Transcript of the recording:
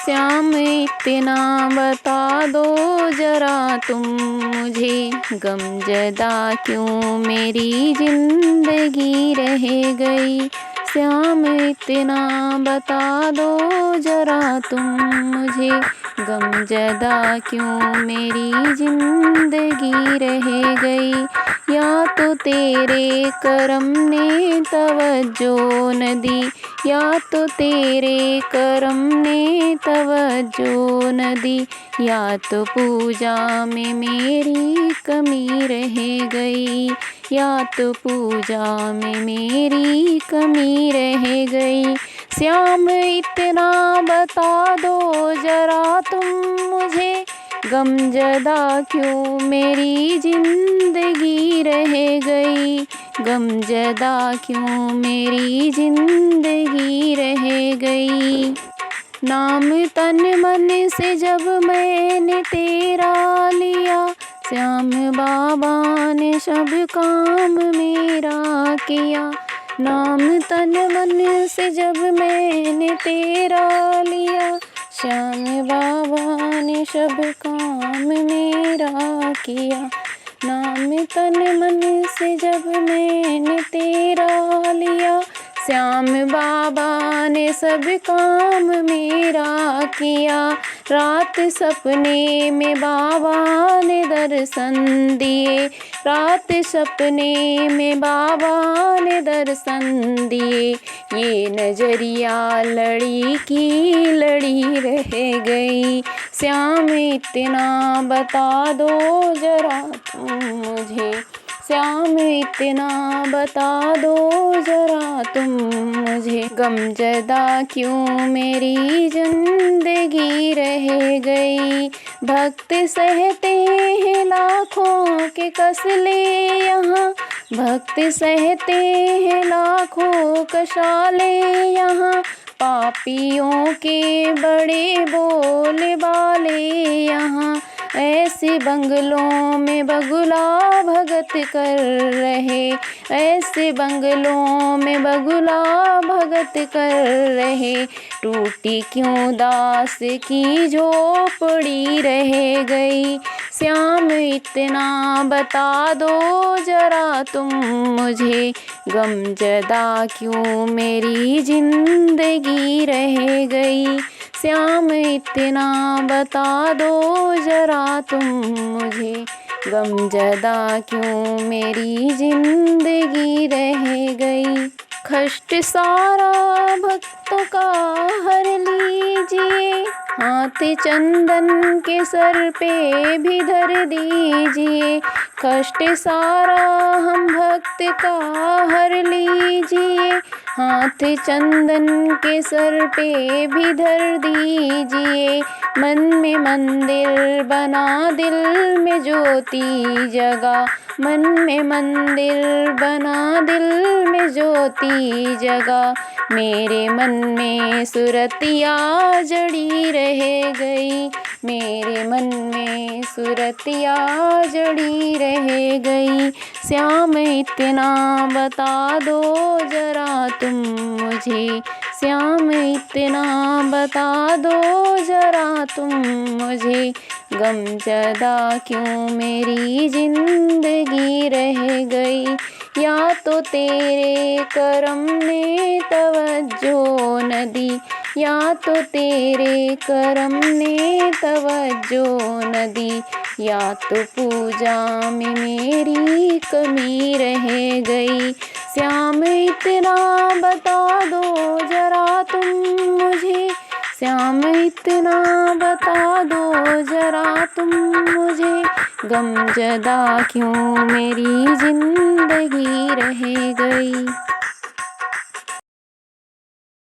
श्याम इतना बता दो जरा तुम मुझे, गमज़दा क्यों मेरी जिंदगी रह गई। श्याम इतना बता दो जरा तुम मुझे, गमज़दा क्यों मेरी जिंदगी रह गई। या तो तेरे करम ने तवज्जो न दी, या तो तेरे करम ने तवज्जो न दी, या तो पूजा में मेरी कमी रह गई, या तो पूजा में मेरी कमी रह गई। श्याम इतना बता दो जरा तुम मुझे, गमज़दा क्यों मेरी जिंदगी रह गई। गमज़दा क्यों मेरी जिंदगी रह गई। नाम तन मन से जब मैंने तेरा लिया, श्याम बाबा ने सब काम मेरा किया। नाम तन मन से जब मैंने तेरा लिया, श्याम बाबा ने सब काम मेरा किया। नाम तन मन से जब मैंने तेरा लिया, श्याम बाबा ने सब काम मेरा किया। रात सपने में बाबा ने दर्शन दिए, रात सपने में बाबा ने दर्शन दिए। ये नजरिया लड़ी की लड़ी रह गई। श्याम इतना बता दो जरा तुम मुझे, श्याम इतना बता दो जरा तुम मुझे, गमज़दा क्यों मेरी जिंदगी रह गई। भक्त सहते हैं लाखों के कसले यहाँ, भक्त सहते हैं लाखों कशाले यहाँ। पापियों के बड़े बोले बाले यहाँ, ऐसे बंगलों में बगुला भगत कर रहे, ऐसे बंगलों में बगुला भगत कर रहे। टूटी क्यों दास की झोपड़ी रह गई। श्याम इतना बता दो जरा तुम मुझे, गमज़दा क्यों मेरी जिंदगी रह गई। श्याम इतना बता दो जरा तुम मुझे, गमज़दा क्यों मेरी जिंदगी रह गई। कष्ट सारा भक्तों का हर लीजिए, हाथ चंदन के सर पे भी धर दीजिए। कष्ट सारा हम भक्त का हर लीजिए, हाथ चंदन के सर पे भी धर दीजिए। मन में मंदिर बना दिल में ज्योति जगा, मन में मंदिर बना दिल में ज्योति जगा। मेरे मन में सुरतिया जड़ी रह गई, मेरे मन में सुरतिया जड़ी रह गई। श्याम इतना बता दो जरा तुम मुझे, श्याम इतना बता दो जरा तुम मुझे, गमज़दा क्यों मेरी जिंदगी रह गई। या तो तेरे करम ने तवज्जो न दी, या तो तेरे करम ने तवज्जो न दी, या तो पूजा में मेरी कमी रह गई। श्याम इतना बता दो जरा तुम मुझे, श्याम इतना बता दो जरा तुम मुझे, गमज़दा क्यों मेरी जिंदगी रह गई।